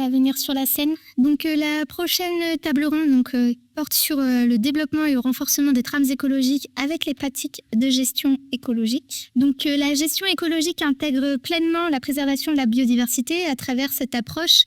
à venir sur la scène. Donc la prochaine table ronde porte sur le développement et le renforcement des trames écologiques avec les pratiques de gestion écologique. Donc la gestion écologique intègre pleinement la préservation de la biodiversité. À travers cette approche,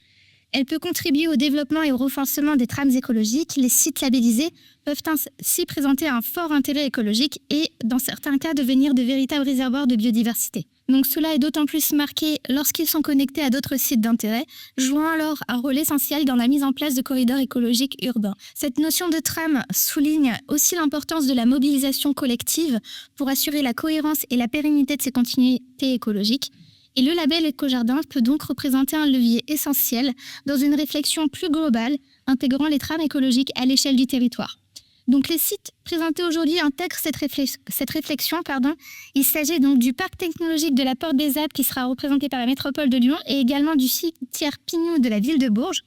elle peut contribuer au développement et au renforcement des trames écologiques. Les sites labellisés peuvent ainsi présenter un fort intérêt écologique et, dans certains cas, devenir de véritables réservoirs de biodiversité. Donc cela est d'autant plus marqué lorsqu'ils sont connectés à d'autres sites d'intérêt, jouant alors un rôle essentiel dans la mise en place de corridors écologiques urbains. Cette notion de trame souligne aussi l'importance de la mobilisation collective pour assurer la cohérence et la pérennité de ces continuités écologiques. Et le label Écojardin peut donc représenter un levier essentiel dans une réflexion plus globale, intégrant les trames écologiques à l'échelle du territoire. Donc les sites présentés aujourd'hui intègrent cette réflexion. Il s'agit donc du parc technologique de la Porte des Alpes qui sera représenté par la métropole de Lyon et également du cimetière Pignou de la ville de Bourges.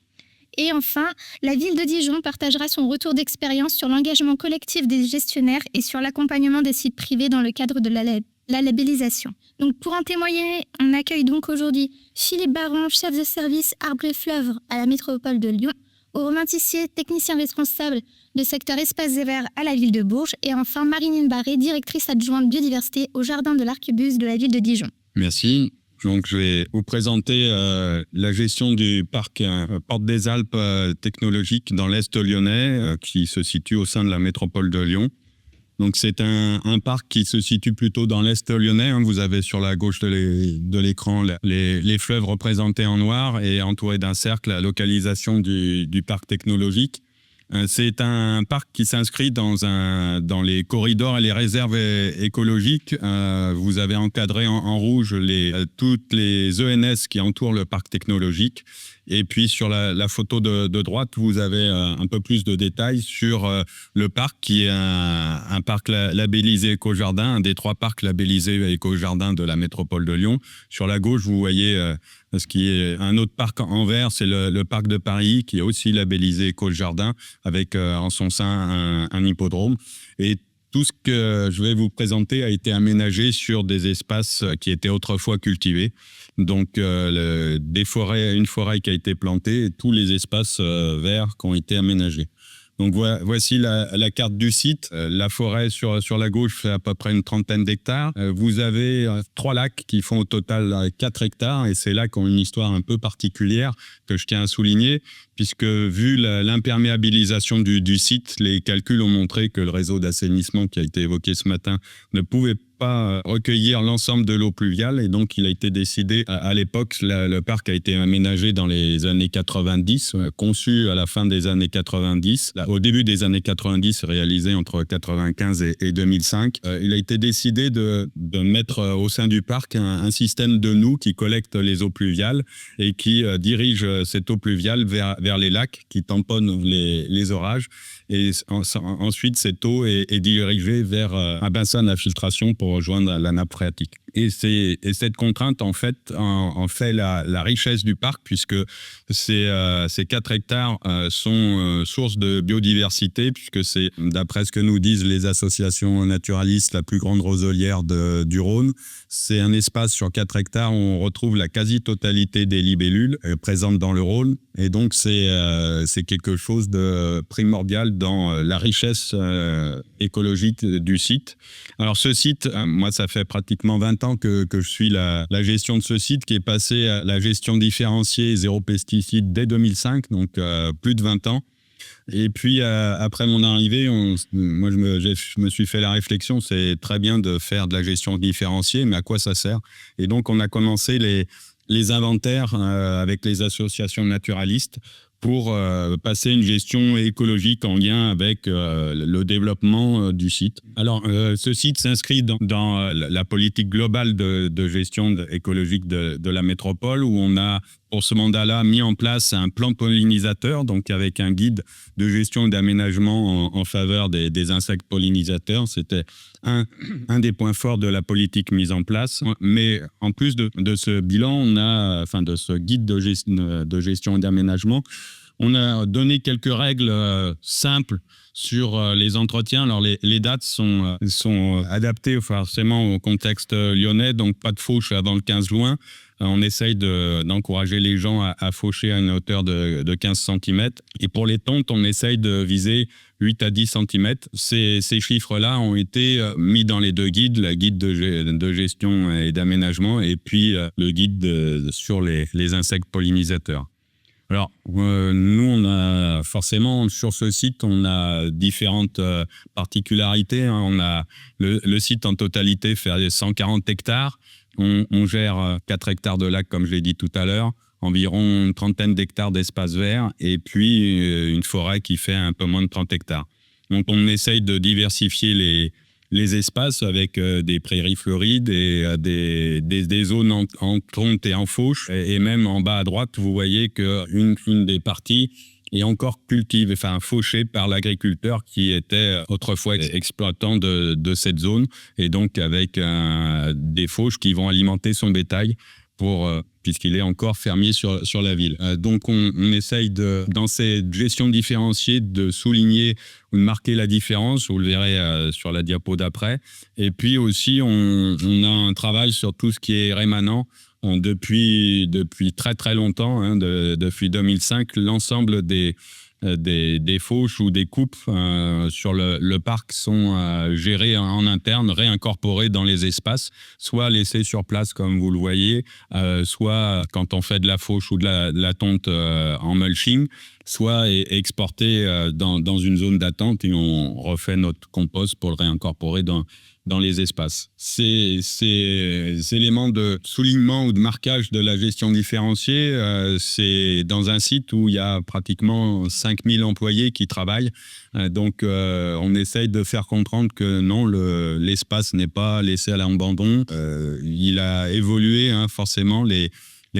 Et enfin, la ville de Dijon partagera son retour d'expérience sur l'engagement collectif des gestionnaires et sur l'accompagnement des sites privés dans le cadre de la labellisation. Donc pour en témoigner, on accueille donc aujourd'hui Philippe Baron, chef de service Arbres et Fleuves à la métropole de Lyon, Romain Tissier, technicien responsable de secteur espaces et verts à la ville de Bourges, et enfin Marinine Barré, directrice adjointe biodiversité au jardin de l'Arquebuse de la ville de Dijon. Merci. Donc, je vais vous présenter la gestion du parc Porte des Alpes technologique dans l'Est lyonnais, qui se situe au sein de la métropole de Lyon. Donc, c'est un parc qui se situe plutôt dans l'Est lyonnais. Vous avez sur la gauche de l'écran les fleuves représentés en noir et entourés d'un cercle, la localisation du parc technologique. C'est un parc qui s'inscrit dans les corridors et les réserves écologiques. Vous avez encadré en rouge toutes les ENS qui entourent le parc technologique. Et puis sur la photo de droite, vous avez un peu plus de détails sur le parc qui est un parc labellisé Écojardin, un des 3 parcs labellisés Écojardin de la métropole de Lyon. Sur la gauche, vous voyez ce qui est un autre parc en vert, c'est le parc de Paris qui est aussi labellisé Écojardin avec en son sein un hippodrome. Et tout ce que je vais vous présenter a été aménagé sur des espaces qui étaient autrefois cultivés. Donc, une forêt qui a été plantée et tous les espaces verts qui ont été aménagés. Donc, voici la carte du site. La forêt sur la gauche fait à peu près une 30aine d'hectares. Vous avez 3 lacs qui font au total 4 hectares et ces lacs ont une histoire un peu particulière que je tiens à souligner puisque vu l'imperméabilisation du site, les calculs ont montré que le réseau d'assainissement qui a été évoqué ce matin ne pouvait pas recueillir l'ensemble de l'eau pluviale et donc il a été décidé à l'époque, le parc a été aménagé dans les années 90, conçu à la fin des années 90, au début des années 90, réalisé entre 95 et 2005. Il a été décidé de mettre au sein du parc un système de noues qui collecte les eaux pluviales et qui dirige cette eau pluviale vers les lacs qui tamponnent les orages et ensuite cette eau est dirigée vers un bassin d'infiltration pour rejoindre la nappe phréatique. Et cette contrainte, en fait la richesse du parc, puisque ces 4 hectares sont source de biodiversité, puisque c'est, d'après ce que nous disent les associations naturalistes, la plus grande roselière du Rhône. C'est un espace sur 4 hectares où on retrouve la quasi-totalité des libellules présentes dans le Rhône. Et donc, c'est quelque chose de primordial dans la richesse écologique du site. Alors, ce site, moi, ça fait pratiquement 20 ans que je suis la gestion de ce site qui est passé à la gestion différenciée zéro pesticide dès 2005, donc plus de 20 ans. Et puis, après mon arrivée, moi, je me suis fait la réflexion, c'est très bien de faire de la gestion différenciée, mais à quoi ça sert? Et donc, on a commencé les inventaires avec les associations naturalistes pour passer une gestion écologique en lien avec le développement du site. Alors, ce site s'inscrit dans la politique globale de gestion écologique de la métropole où on a, pour ce mandat-là, mis en place un plan pollinisateur, donc avec un guide de gestion et d'aménagement en faveur des insectes pollinisateurs. C'était un des points forts de la politique mise en place. Mais en plus de ce bilan, de ce guide de gestion et d'aménagement, On a donné quelques règles simples sur les entretiens. Alors, les dates sont adaptées forcément au contexte lyonnais, donc pas de fauche avant le 15 juin. On essaye d'encourager les gens à faucher à une hauteur de 15 cm. Et pour les tontes, on essaye de viser 8 à 10 cm. Ces chiffres-là ont été mis dans les deux guides, la guide de gestion et d'aménagement et puis le guide sur les insectes pollinisateurs. Alors, nous, on a forcément, sur ce site, on a différentes particularités. Hein. On a le site en totalité fait 140 hectares. On gère 4 hectares de lacs, comme je l'ai dit tout à l'heure, environ une trentaine d'hectares d'espaces verts et puis une forêt qui fait un peu moins de 30 hectares. Donc, on essaye de diversifier les espaces avec des prairies florides et des zones en tonte et en fauche. Et même en bas à droite, vous voyez qu'une des parties est encore cultivée, enfin fauchée par l'agriculteur qui était autrefois exploitant de cette zone et donc avec des fauches qui vont alimenter son bétail puisqu'il est encore fermier sur la ville. Donc on essaye dans cette gestion différenciée de souligner ou de marquer la différence, vous le verrez sur la diapo d'après. Et puis aussi on a un travail sur tout ce qui est rémanent depuis très très longtemps, hein, depuis 2005, l'ensemble des fauches ou des coupes sur le parc sont gérées en interne, réincorporées dans les espaces, soit laissées sur place comme vous le voyez, soit quand on fait de la fauche ou de la tonte en mulching, soit exportées dans une zone d'attente et on refait notre compost pour le réincorporer dans les espaces. Ces éléments de soulignement ou de marquage de la gestion différenciée, c'est dans un site où il y a pratiquement 5000 employés qui travaillent. Donc, on essaye de faire comprendre que non, l'espace n'est pas laissé à l'abandon. Il a évolué, hein, forcément. Les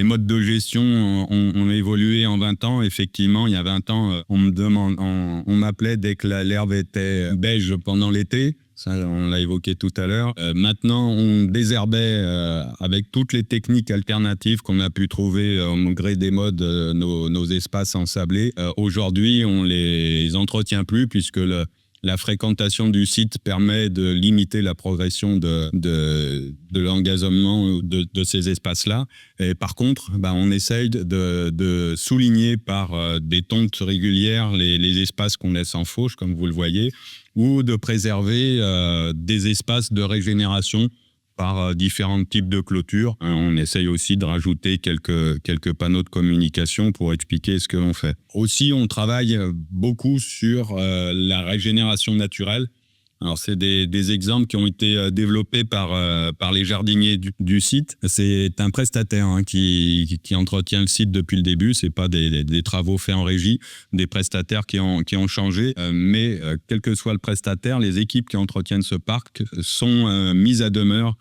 modes de gestion ont évolué en 20 ans. Effectivement, il y a 20 ans, on m'appelait dès que l'herbe était beige pendant l'été. Ça, on l'a évoqué tout à l'heure. Maintenant, on désherbait avec toutes les techniques alternatives qu'on a pu trouver au gré des modes, nos espaces ensablés. Aujourd'hui, on les entretient plus puisque la fréquentation du site permet de limiter la progression de l'engazonnement de ces espaces-là. Et par contre, on essaye de souligner par des tontes régulières les espaces qu'on laisse en fauche, comme vous le voyez, ou de préserver des espaces de régénération par différents types de clôtures. On essaye aussi de rajouter quelques panneaux de communication pour expliquer ce que l'on fait. Aussi, on travaille beaucoup sur la régénération naturelle. Alors, c'est des exemples qui ont été développés par les jardiniers du site. C'est un prestataire, hein, qui entretient le site depuis le début. C'est pas des travaux faits en régie, des prestataires qui ont changé. Mais quel que soit le prestataire, les équipes qui entretiennent ce parc sont mises à demeure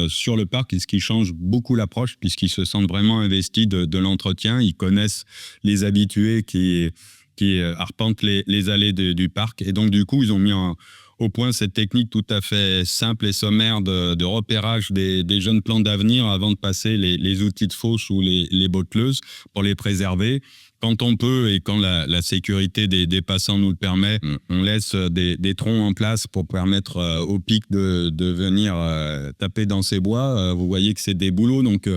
sur le parc, et ce qui change beaucoup l'approche puisqu'ils se sentent vraiment investis de l'entretien. Ils connaissent les habitués qui arpentent les allées du parc. Et donc, du coup, ils ont mis au point cette technique tout à fait simple et sommaire de repérage des jeunes plants d'avenir avant de passer les outils de fauche ou les botteleuses pour les préserver. Quand on peut et quand la sécurité des passants nous le permet, on laisse des troncs en place pour permettre au pic de venir taper dans ces bois. Vous voyez que c'est des bouleaux, donc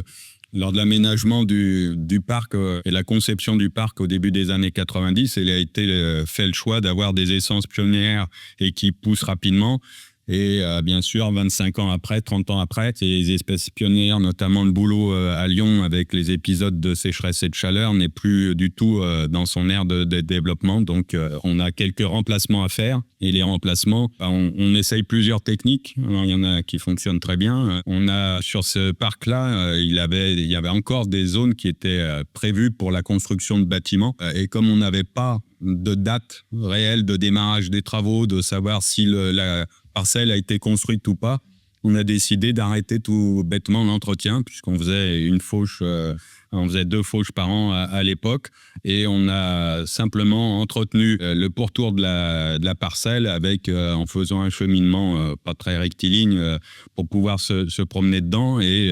lors de l'aménagement du parc et la conception du parc au début des années 90, il a été fait le choix d'avoir des essences pionnières et qui poussent rapidement. Et bien sûr, 25 ans après, 30 ans après, ces espèces pionnières, notamment le bouleau à Lyon avec les épisodes de sécheresse et de chaleur, n'est plus du tout dans son ère de développement. Donc, on a quelques remplacements à faire. Et les remplacements, on essaye plusieurs techniques. Alors, il y en a qui fonctionnent très bien. On a, sur ce parc-là, il y avait encore des zones qui étaient prévues pour la construction de bâtiments. Et comme on n'avait pas de date réelle de démarrage des travaux, de savoir si la parcelle a été construite ou pas, on a décidé d'arrêter tout bêtement l'entretien puisqu'on faisait une fauche On faisait 2 fauches par an à l'époque et on a simplement entretenu le pourtour de la parcelle avec, en faisant un cheminement pas très rectiligne pour pouvoir se promener dedans. Et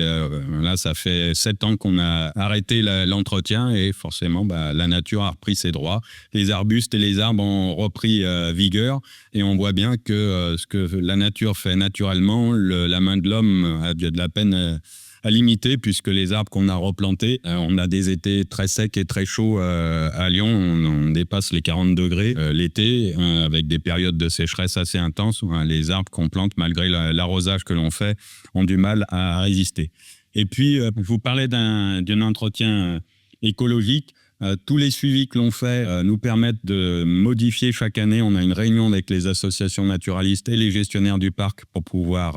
là, ça fait 7 ans qu'on a arrêté l'entretien et forcément, la nature a repris ses droits. Les arbustes et les arbres ont repris vigueur et on voit bien que ce que la nature fait naturellement, la main de l'homme a de la peine à limiter, puisque les arbres qu'on a replantés, on a des étés très secs et très chauds à Lyon. On dépasse les 40 degrés l'été, avec des périodes de sécheresse assez intenses. Les arbres qu'on plante, malgré l'arrosage que l'on fait, ont du mal à résister. Et puis, je vous parlais d'un entretien écologique. Tous les suivis que l'on fait nous permettent de modifier chaque année. On a une réunion avec les associations naturalistes et les gestionnaires du parc pour pouvoir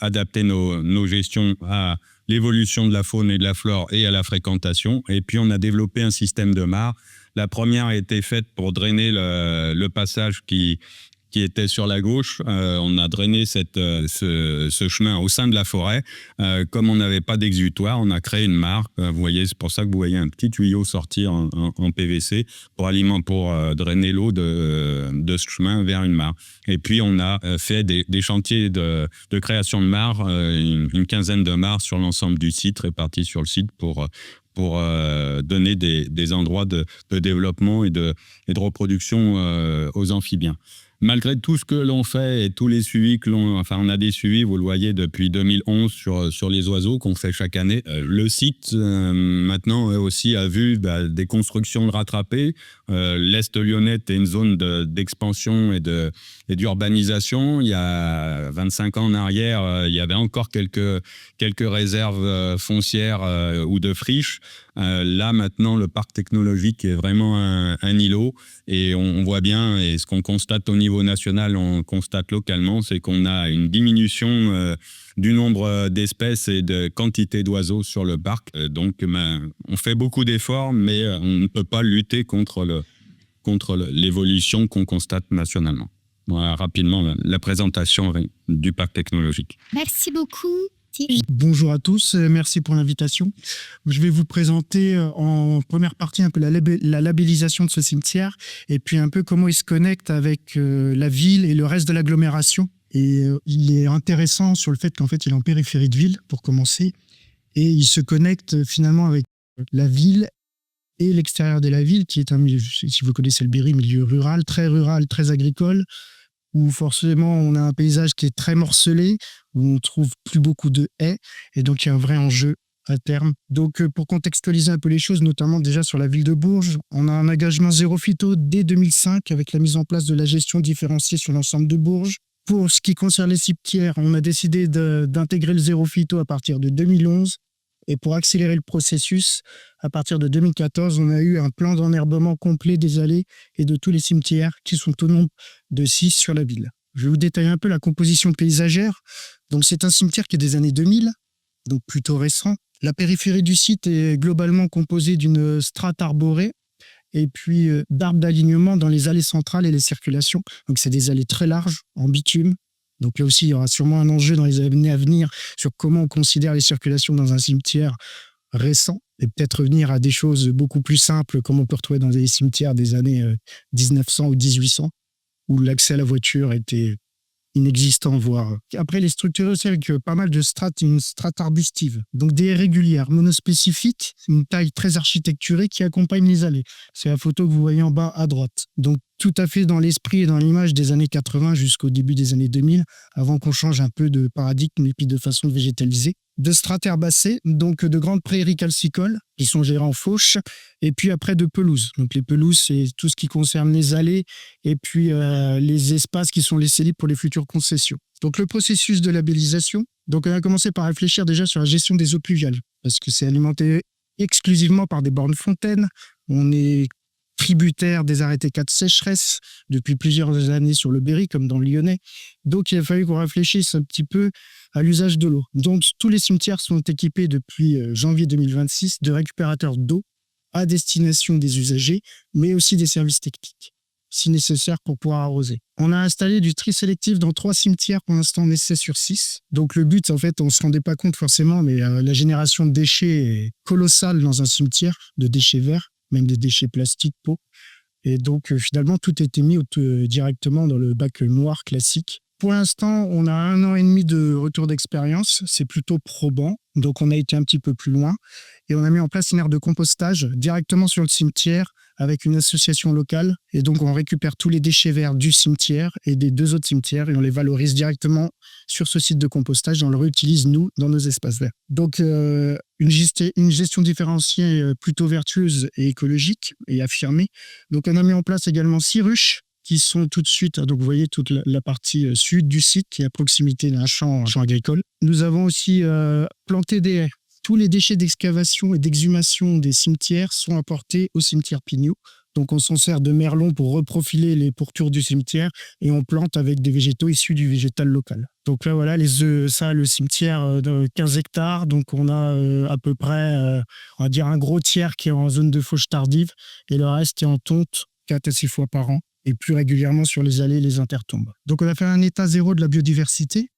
adapter nos gestions à l'évolution de la faune et de la flore et à la fréquentation. Et puis, on a développé un système de mares. La première a été faite pour drainer le passage qui était sur la gauche. On a drainé ce chemin au sein de la forêt. Comme on n'avait pas d'exutoire, on a créé une mare. Vous voyez, c'est pour ça que vous voyez un petit tuyau sortir en PVC pour drainer l'eau de ce chemin vers une mare. Et puis, on a fait des chantiers de création de mares, une quinzaine de mares sur l'ensemble du site, répartis sur le site pour donner des endroits de développement et de reproduction aux amphibiens. Malgré tout ce que l'on fait et tous les suivis on a des suivis, vous le voyez, depuis 2011 sur les oiseaux qu'on fait chaque année. Le site, maintenant, aussi a vu des constructions de rattrapés. L'Est lyonnais est une zone d'expansion et d'urbanisation. Il y a 25 ans en arrière, il y avait encore quelques réserves foncières ou de friches. Là, maintenant, le parc technologique est vraiment un îlot et on voit bien, et ce qu'on constate au niveau national, on constate localement, c'est qu'on a une diminution du nombre d'espèces et de quantité d'oiseaux sur le parc. Donc, on fait beaucoup d'efforts, mais on ne peut pas lutter contre l'évolution qu'on constate nationalement. Voilà, rapidement, la présentation du parc technologique. Merci beaucoup. Bonjour à tous, merci pour l'invitation. Je vais vous présenter en première partie un peu la labellisation de ce cimetière et puis un peu comment il se connecte avec la ville et le reste de l'agglomération. Et il est intéressant sur le fait qu'en fait il est en périphérie de ville pour commencer et il se connecte finalement avec la ville et l'extérieur de la ville qui est un milieu, si vous connaissez le Berry, milieu rural, très agricole, où forcément on a un paysage qui est très morcelé, où on trouve plus beaucoup de haies, et donc il y a un vrai enjeu à terme. Donc pour contextualiser un peu les choses, notamment déjà sur la ville de Bourges, on a un engagement zéro phyto dès 2005 avec la mise en place de la gestion différenciée sur l'ensemble de Bourges. Pour ce qui concerne les cimetières, on a décidé d'intégrer le zéro phyto à partir de 2011. Et pour accélérer le processus, à partir de 2014, on a eu un plan d'enherbement complet des allées et de tous les cimetières qui sont au nombre de 6 sur la ville. Je vais vous détailler un peu la composition paysagère. Donc c'est un cimetière qui est des années 2000, donc plutôt récent. La périphérie du site est globalement composée d'une strate arborée et puis d'arbres d'alignement dans les allées centrales et les circulations. Donc c'est des allées très larges, en bitume. Donc là aussi, il y aura sûrement un enjeu dans les années à venir sur comment on considère les circulations dans un cimetière récent et peut-être revenir à des choses beaucoup plus simples comme on peut retrouver dans des cimetières des années 1900 ou 1800 où l'accès à la voiture était inexistant, voire. Après, les structures aussi avec pas mal de strates, une strate arbustive, donc des haies régulières, monospécifiques, une taille très architecturée qui accompagne les allées. C'est la photo que vous voyez en bas à droite. Donc, tout à fait dans l'esprit et dans l'image des années 80 jusqu'au début des années 2000, avant qu'on change un peu de paradigme et puis de façon de végétaliser. De strates herbacées, donc de grandes prairies calcicoles qui sont gérées en fauche, et puis après de pelouses. Donc les pelouses, c'est tout ce qui concerne les allées et puis les espaces qui sont laissés libres pour les futures concessions. Donc le processus de labellisation, donc on a commencé par réfléchir déjà sur la gestion des eaux pluviales, parce que c'est alimenté exclusivement par des bornes fontaines. On est tributaire des arrêtés cas de sécheresse depuis plusieurs années sur le Berry, comme dans le Lyonnais. Donc, il a fallu qu'on réfléchisse un petit peu à l'usage de l'eau. Donc, tous les cimetières sont équipés depuis janvier 2026 de récupérateurs d'eau à destination des usagers, mais aussi des services techniques. si nécessaire pour pouvoir arroser. On a installé du tri sélectif dans 3 cimetières pour l'instant, on essaie sur 6. Donc le but, en fait, on ne se rendait pas compte forcément, mais la génération de déchets est colossale dans un cimetière, de déchets verts, même des déchets plastiques, peau. Et donc finalement, tout était mis directement dans le bac noir classique. Pour l'instant, on a 1 an et demi de retour d'expérience. C'est plutôt probant. Donc, on a été un petit peu plus loin. Et on a mis en place une aire de compostage directement sur le cimetière avec une association locale. Et donc, on récupère tous les déchets verts du cimetière et des 2 autres cimetières et on les valorise directement sur ce site de compostage et on le réutilise, nous, dans nos espaces verts. Donc, une gestion différenciée plutôt vertueuse et écologique et affirmée. Donc, on a mis en place également 6 ruches qui sont tout de suite, donc vous voyez toute la partie sud du site qui est à proximité d'un champ agricole. Nous avons aussi planté des haies. Tous les déchets d'excavation et d'exhumation des cimetières sont apportés au cimetière Pignou. Donc on s'en sert de merlon pour reprofiler les pourtours du cimetière et on plante avec des végétaux issus du végétal local. Donc là voilà, le cimetière de 15 hectares, donc on a à peu près, on va dire un gros tiers qui est en zone de fauche tardive et le reste est en tonte 4 à 6 fois par an et plus régulièrement sur les allées et les intertombes. Donc on a fait un état zéro de la biodiversité,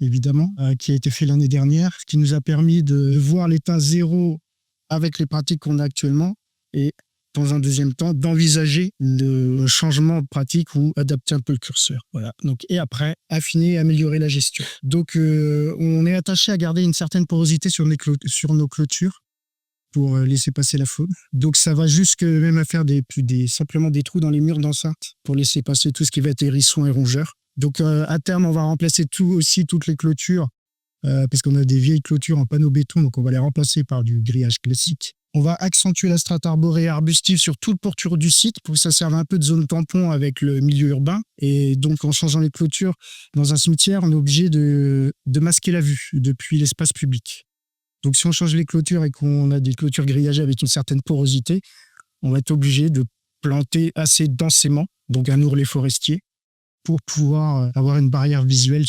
évidemment, qui a été fait l'année dernière, ce qui nous a permis de voir l'état zéro avec les pratiques qu'on a actuellement et dans un deuxième temps, d'envisager le changement de pratique ou adapter un peu le curseur. Voilà. Donc, et après, affiner et améliorer la gestion. Donc, on est attaché à garder une certaine porosité sur nos clôtures pour laisser passer la faune. Donc, ça va jusque même à faire simplement des trous dans les murs d'enceinte pour laisser passer tout ce qui va être hérissons et rongeurs. Donc, à terme, on va remplacer toutes les clôtures parce qu'on a des vieilles clôtures en panneau béton, donc on va les remplacer par du grillage classique. On va accentuer la strate arborée et arbustive sur tout le pourtour du site pour que ça serve un peu de zone tampon avec le milieu urbain. Et donc, en changeant les clôtures dans un cimetière, on est obligé de masquer la vue depuis l'espace public. Donc, si on change les clôtures et qu'on a des clôtures grillagées avec une certaine porosité, on va être obligé de planter assez densément, donc un ourlet forestier, pour pouvoir avoir une barrière visuelle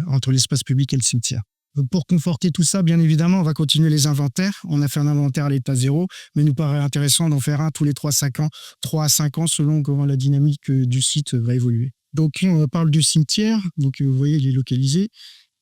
entre l'espace public et le cimetière. Pour conforter tout ça, bien évidemment, on va continuer les inventaires. On a fait un inventaire à l'état zéro, mais il nous paraît intéressant d'en faire un tous les 3 à 5 ans, selon comment la dynamique du site va évoluer. Donc, on parle du cimetière. Donc, vous voyez, il est localisé.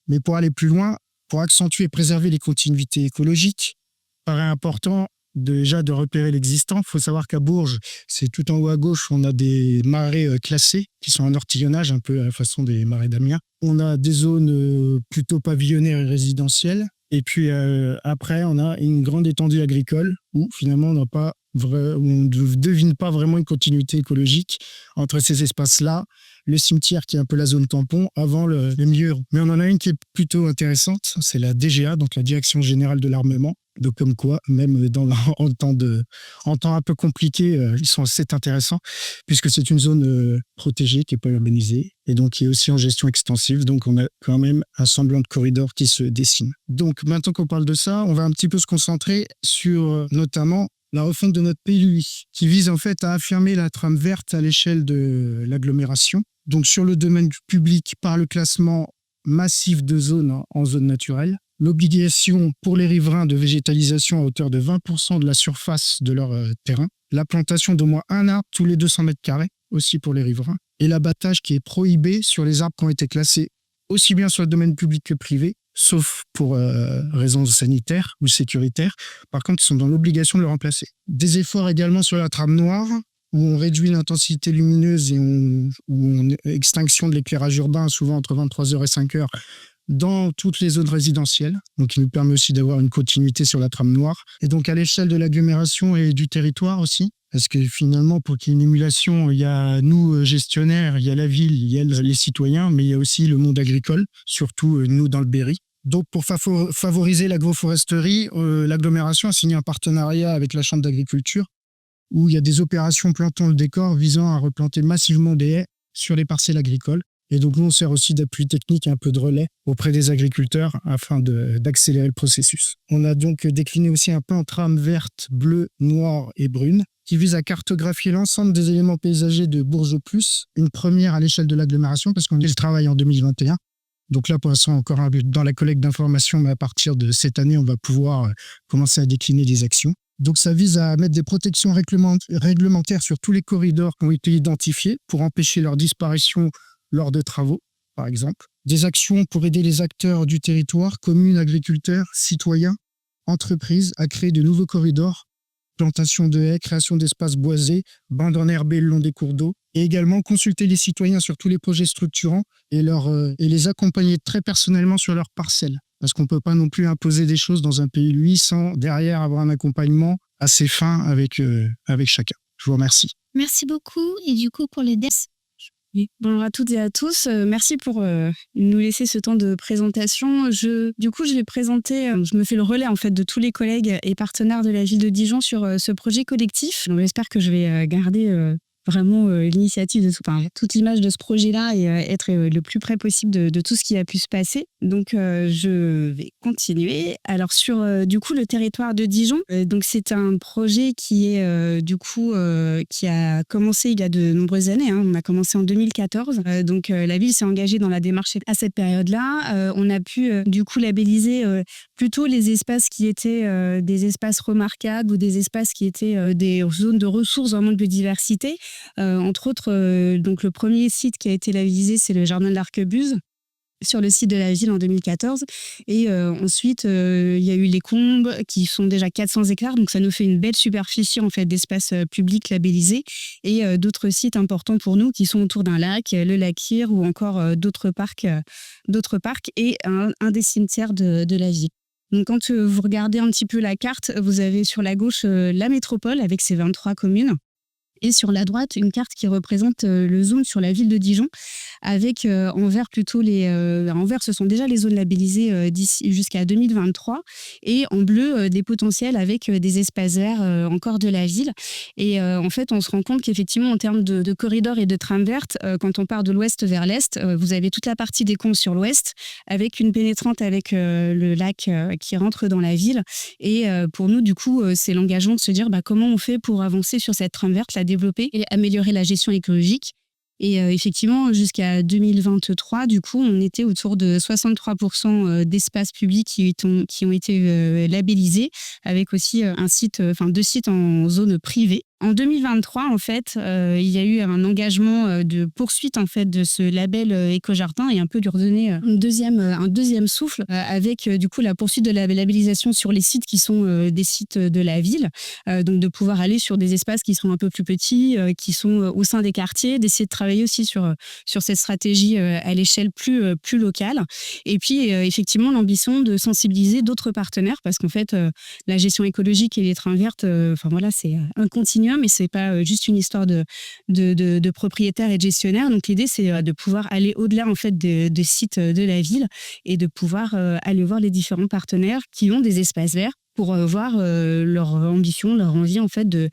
Mais pour aller plus loin, pour accentuer et préserver les continuités écologiques, il paraît important déjà de repérer l'existant. Il faut savoir qu'à Bourges, c'est tout en haut à gauche, on a des marais classés qui sont en ortillonnage, un peu à la façon des marais d'Amiens. On a des zones plutôt pavillonnaires et résidentielles. Et puis après, on a une grande étendue agricole où finalement on ne devine pas vraiment une continuité écologique entre ces espaces-là, le cimetière qui est un peu la zone tampon, avant le milieu. Mais on en a une qui est plutôt intéressante, c'est la DGA, donc la Direction Générale de l'Armement. Donc comme quoi, même en temps un peu compliqué, ils sont assez intéressants, puisque c'est une zone protégée qui n'est pas urbanisée, et donc qui est aussi en gestion extensive. Donc on a quand même un semblant de corridor qui se dessine. Donc maintenant qu'on parle de ça, on va un petit peu se concentrer sur notamment la refonte de notre PLUI, qui vise en fait à affirmer la trame verte à l'échelle de l'agglomération. Donc sur le domaine public par le classement massif de zones en zone naturelle, l'obligation pour les riverains de végétalisation à hauteur de 20% de la surface de leur terrain, la plantation d'au moins un arbre tous les 200 mètres carrés, aussi pour les riverains, et l'abattage qui est prohibé sur les arbres qui ont été classés aussi bien sur le domaine public que privé, sauf pour raisons sanitaires ou sécuritaires. Par contre, ils sont dans l'obligation de le remplacer. Des efforts également sur la trame noire, où on réduit l'intensité lumineuse et extinction de l'éclairage urbain, souvent entre 23h et 5h, dans toutes les zones résidentielles. Donc, il nous permet aussi d'avoir une continuité sur la trame noire. Et donc, à l'échelle de l'agglomération et du territoire aussi, parce que finalement, pour qu'il y ait une émulation, il y a nous, gestionnaires, il y a la ville, il y a les citoyens, mais il y a aussi le monde agricole, surtout nous dans le Berry. Donc, pour favoriser l'agroforesterie, l'agglomération a signé un partenariat avec la Chambre d'agriculture, où il y a des opérations plantons le décor visant à replanter massivement des haies sur les parcelles agricoles. Et donc, nous, on sert aussi d'appui technique et un peu de relais auprès des agriculteurs afin d'accélérer le processus. On a donc décliné aussi un plan trame verte, bleue, noire et brune qui vise à cartographier l'ensemble des éléments paysagers de Bourges au Plus, une première à l'échelle de l'agglomération parce qu'on a le travail en 2021. Donc là, pour l'instant, encore dans la collecte d'informations, mais à partir de cette année, on va pouvoir commencer à décliner des actions. Donc ça vise à mettre des protections réglementaires sur tous les corridors qui ont été identifiés pour empêcher leur disparition lors de travaux, par exemple. Des actions pour aider les acteurs du territoire, communes, agriculteurs, citoyens, entreprises, à créer de nouveaux corridors, plantation de haies, création d'espaces boisés, bandes enherbées le long des cours d'eau, et également consulter les citoyens sur tous les projets structurants et les accompagner très personnellement sur leurs parcelles. Parce qu'on ne peut pas non plus imposer des choses dans un pays, lui, sans derrière avoir un accompagnement assez fin avec chacun. Je vous remercie. Merci beaucoup. Et du coup, pour les DES. Oui. Bonjour à toutes et à tous. Merci pour nous laisser ce temps de présentation. Je vais présenter, je me fais le relais en fait de tous les collègues et partenaires de la ville de Dijon sur ce projet collectif. Donc, j'espère que je vais garder vraiment l'initiative de toute l'image de ce projet-là et être le plus près possible de tout ce qui a pu se passer. Donc, je vais continuer. Alors, sur le territoire de Dijon, donc c'est un projet qui est qui a commencé il y a de nombreuses années. On a commencé en 2014. Donc, la ville s'est engagée dans la démarche à cette période-là. On a pu labelliser plutôt les espaces qui étaient des espaces remarquables ou des espaces qui étaient des zones de ressources vraiment de biodiversité. Entre autres, donc le premier site qui a été labellisé, c'est le jardin de l'Arquebuse, sur le site de la ville en 2014. Et ensuite, il y a eu les Combes, qui sont déjà 400 hectares. Donc, ça nous fait une belle superficie en fait, d'espace public labellisé. Et d'autres sites importants pour nous qui sont autour d'un lac, le lac Kyr ou encore d'autres parcs et un des cimetières de la ville. Donc, quand vous regardez un petit peu la carte, vous avez sur la gauche la métropole avec ses 23 communes. Et sur la droite, une carte qui représente le zoom sur la ville de Dijon, avec en vert plutôt en vert, ce sont déjà les zones labellisées d'ici jusqu'à 2023, et en bleu, des potentiels avec des espaces verts encore de la ville. Et en fait, on se rend compte qu'effectivement, en termes de corridors et de trames vertes, quand on part de l'ouest vers l'est, vous avez toute la partie des Combes sur l'ouest, avec une pénétrante avec le lac qui rentre dans la ville. Et pour nous, du coup, c'est l'engagement de se dire comment on fait pour avancer sur cette trame verte, la développer et améliorer la gestion écologique. Et effectivement, jusqu'à 2023, du coup, on était autour de 63% d'espaces publics qui ont été labellisés, avec aussi deux sites en zone privée. En 2023, en fait, il y a eu un engagement de poursuite en fait de ce label éco-jardin et un peu lui redonner un deuxième souffle avec du coup la poursuite de la labellisation sur les sites qui sont des sites de la ville, donc de pouvoir aller sur des espaces qui sont un peu plus petits, qui sont au sein des quartiers, d'essayer de travailler aussi sur cette stratégie à l'échelle plus locale. Et puis effectivement l'ambition de sensibiliser d'autres partenaires parce qu'en fait la gestion écologique et les trains vertes, c'est un continuum. Mais c'est pas juste une histoire de propriétaires et de gestionnaires. Donc l'idée, c'est de pouvoir aller au-delà en fait des sites de la ville et de pouvoir aller voir les différents partenaires qui ont des espaces verts pour voir leur ambition, leur envie en fait de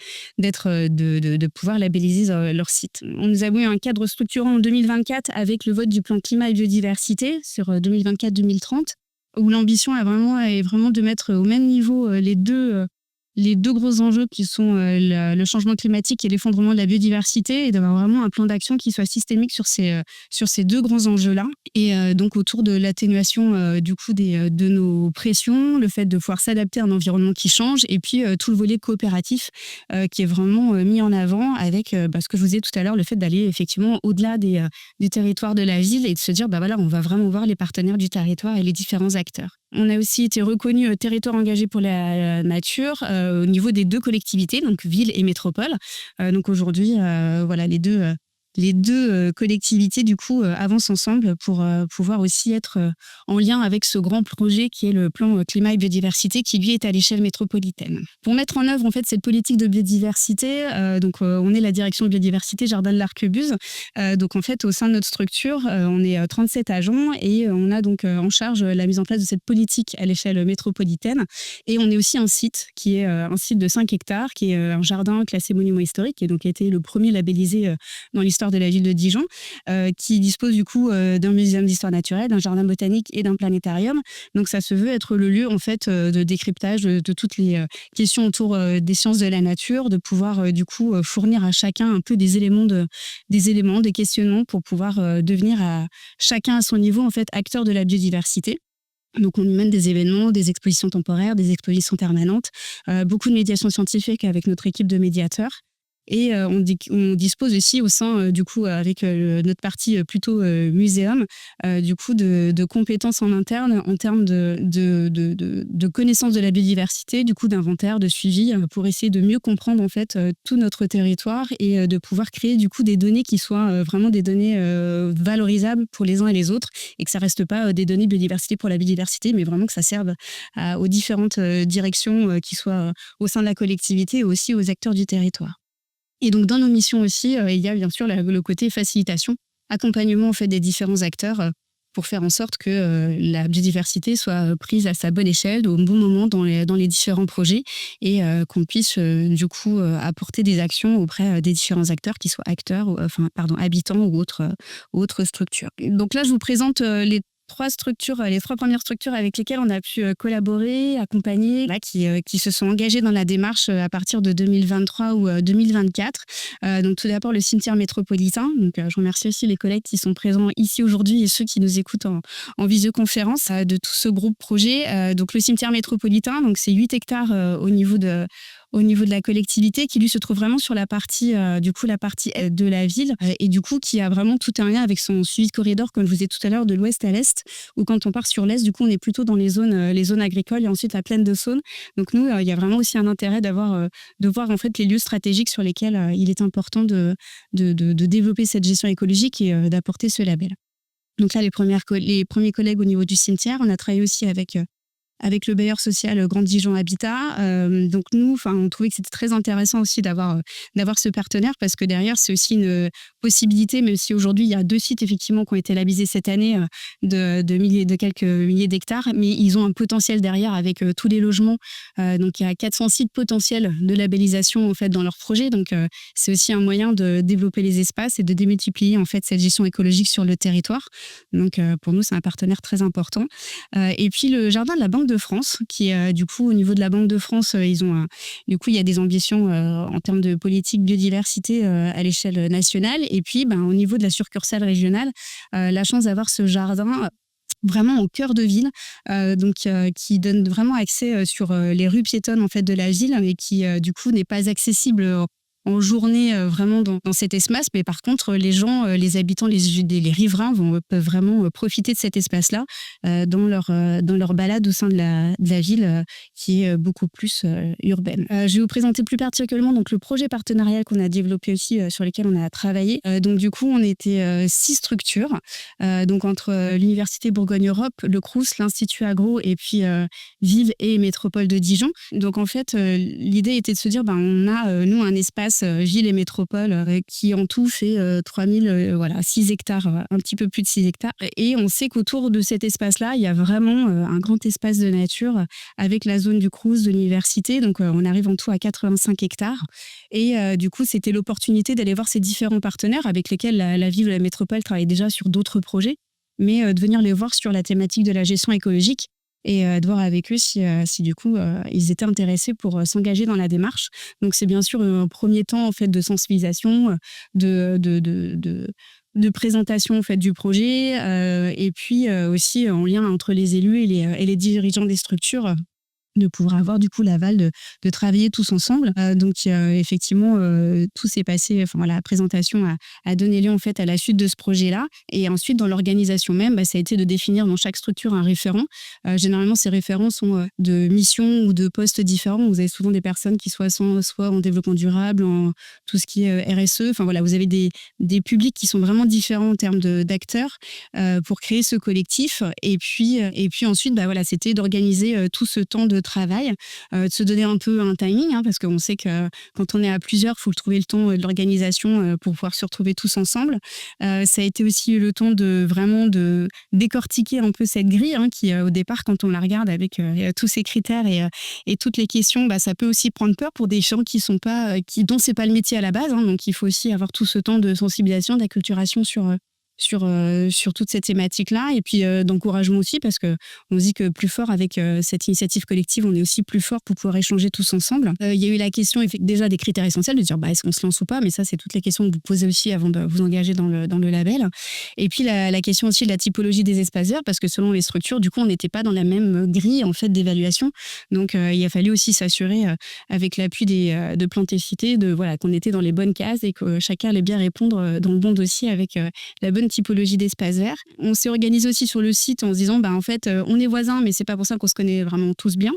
pouvoir labelliser leur site. On nous a eu un cadre structurant en 2024 avec le vote du plan climat et biodiversité sur 2024-2030, où l'ambition est vraiment de mettre au même niveau les deux gros enjeux qui sont le changement climatique et l'effondrement de la biodiversité, et d'avoir vraiment un plan d'action qui soit systémique sur ces deux grands enjeux-là. Et donc autour de l'atténuation de nos pressions, le fait de pouvoir s'adapter à un environnement qui change, et puis tout le volet coopératif qui est vraiment mis en avant avec ce que je vous disais tout à l'heure, le fait d'aller effectivement au-delà du territoire de la ville et de se dire on va vraiment voir les partenaires du territoire et les différents acteurs. On a aussi été reconnu territoire engagé pour la nature au niveau des deux collectivités, donc ville et métropole. Donc aujourd'hui, les deux collectivités du coup avancent ensemble pour pouvoir aussi être en lien avec ce grand projet qui est le plan climat et biodiversité qui lui est à l'échelle métropolitaine. Pour mettre en œuvre en fait cette politique de biodiversité, on est la direction de biodiversité Jardin de l'Arquebuse. Donc en fait au sein de notre structure, on est 37 agents et on a donc en charge la mise en place de cette politique à l'échelle métropolitaine. Et on est aussi un site qui est un site de 5 hectares, qui est un jardin classé monument historique et donc a été le premier labellisé dans l'histoire de la ville de Dijon, qui dispose du coup d'un muséum d'histoire naturelle, d'un jardin botanique et d'un planétarium. Donc ça se veut être le lieu en fait de décryptage de toutes les questions autour des sciences de la nature, de pouvoir fournir à chacun un peu des éléments, des questionnements pour pouvoir devenir à chacun à son niveau en fait acteur de la biodiversité. Donc, on y mène des événements, des expositions temporaires, des expositions permanentes, beaucoup de médiation scientifique avec notre équipe de médiateurs. Et on dispose aussi au sein, du coup, avec notre partie plutôt muséum, du coup, de compétences en interne en termes de connaissance de la biodiversité, du coup, d'inventaire, de suivi, pour essayer de mieux comprendre en fait tout notre territoire et de pouvoir créer du coup des données qui soient vraiment des données valorisables pour les uns et les autres et que ça reste pas des données biodiversité pour la biodiversité, mais vraiment que ça serve aux différentes directions qui soient au sein de la collectivité et aussi aux acteurs du territoire. Et donc, dans nos missions aussi, il y a bien sûr le côté facilitation, accompagnement en fait, des différents acteurs pour faire en sorte que la biodiversité soit prise à sa bonne échelle, au bon moment dans les différents projets et qu'on puisse du coup apporter des actions auprès des différents acteurs, qui soient habitants ou autres structures. Donc là, je vous présente les trois premières structures avec lesquelles on a pu collaborer, accompagner, qui se sont engagées dans la démarche à partir de 2023 ou 2024. Donc tout d'abord le cimetière métropolitain. Donc je remercie aussi les collègues qui sont présents ici aujourd'hui et ceux qui nous écoutent en visioconférence de tout ce groupe projet. Donc le cimetière métropolitain, donc c'est 8 hectares au niveau de la collectivité, qui lui se trouve vraiment sur la partie de la ville et du coup qui a vraiment tout un lien avec son suivi de corridor, comme je vous ai tout à l'heure, de l'ouest à l'est, où quand on part sur l'est, du coup on est plutôt dans les zones agricoles et ensuite la plaine de Saône. Donc nous, il y a vraiment aussi un intérêt de voir en fait les lieux stratégiques sur lesquels il est important de développer cette gestion écologique et d'apporter ce label. Donc là, les premiers collègues au niveau du cimetière, on a travaillé aussi avec le bailleur social Grand Dijon Habitat. Donc nous, on trouvait que c'était très intéressant aussi d'avoir ce partenaire, parce que derrière, c'est aussi une possibilité, même si aujourd'hui, il y a 2 sites effectivement qui ont été labellisés cette année de quelques milliers d'hectares, mais ils ont un potentiel derrière avec tous les logements. Donc il y a 400 sites potentiels de labellisation en fait dans leur projet. Donc c'est aussi un moyen de développer les espaces et de démultiplier en fait cette gestion écologique sur le territoire. Donc pour nous, c'est un partenaire très important. Et puis le jardin de la Banque de France, qui du coup au niveau de la Banque de France, il y a des ambitions en termes de politique biodiversité à l'échelle nationale, et puis au niveau de la succursale régionale, la chance d'avoir ce jardin vraiment au cœur de ville, qui donne vraiment accès sur les rues piétonnes en fait de la ville, mais qui du coup n'est pas accessible en journée vraiment dans cet espace, mais par contre les gens, les habitants, les riverains peuvent vraiment profiter de cet espace-là dans leur balade au sein de la ville qui est beaucoup plus urbaine. Je vais vous présenter plus particulièrement donc le projet partenarial qu'on a développé aussi, sur lequel on a travaillé. Donc du coup on était 6 structures, donc entre l'Université Bourgogne-Europe, le Crous, l'Institut Agro et puis Vive et Métropole de Dijon. Donc en fait l'idée était de se dire on a nous un espace ville et métropole qui en tout fait 6 hectares, un petit peu plus de 6 hectares. Et on sait qu'autour de cet espace-là, il y a vraiment un grand espace de nature avec la zone du Crous, de l'université. Donc on arrive en tout à 85 hectares. Et du coup, c'était l'opportunité d'aller voir ces différents partenaires avec lesquels la ville et la métropole travaillent déjà sur d'autres projets, mais de venir les voir sur la thématique de la gestion écologique et de voir avec eux si du coup ils étaient intéressés pour s'engager dans la démarche. Donc c'est bien sûr un premier temps en fait de sensibilisation, de présentation en fait du projet, et puis aussi en lien entre les élus et les dirigeants des structures, de pouvoir avoir du coup l'aval de travailler tous ensemble. Donc effectivement tout s'est passé, la présentation a donné lieu en fait à la suite de ce projet-là, et ensuite dans l'organisation même, ça a été de définir dans chaque structure un référent. Généralement ces référents sont de missions ou de postes différents. Vous avez souvent des personnes qui soit en développement durable, en tout ce qui est RSE, vous avez des publics qui sont vraiment différents en termes d'acteurs pour créer ce collectif, et puis ensuite c'était d'organiser tout ce temps de travail, de se donner un peu un timing, parce qu'on sait que quand on est à plusieurs, il faut trouver le temps de l'organisation pour pouvoir se retrouver tous ensemble. Ça a été aussi le temps de décortiquer un peu cette grille, qui au départ, quand on la regarde avec tous ces critères et toutes les questions, ça peut aussi prendre peur pour des gens dont c'est pas le métier à la base, donc il faut aussi avoir tout ce temps de sensibilisation, d'acculturation sur sur toute cette thématique-là, et puis d'encouragement aussi, parce que on se dit que plus fort avec cette initiative collective, on est aussi plus fort pour pouvoir échanger tous ensemble. Il y a eu la question déjà des critères essentiels, de dire est-ce qu'on se lance ou pas, mais ça c'est toutes les questions que vous posez aussi avant de vous engager dans le label. Et puis la question aussi de la typologie des espaces verts, parce que selon les structures, du coup on n'était pas dans la même grille en fait d'évaluation, donc il a fallu aussi s'assurer avec l'appui de Plantécité qu'on était dans les bonnes cases et que chacun allait bien répondre dans le bon dossier avec la bonne typologie d'espace vert. On s'est organisé aussi sur le site en se disant en fait on est voisins, mais c'est pas pour ça qu'on se connaît vraiment tous bien,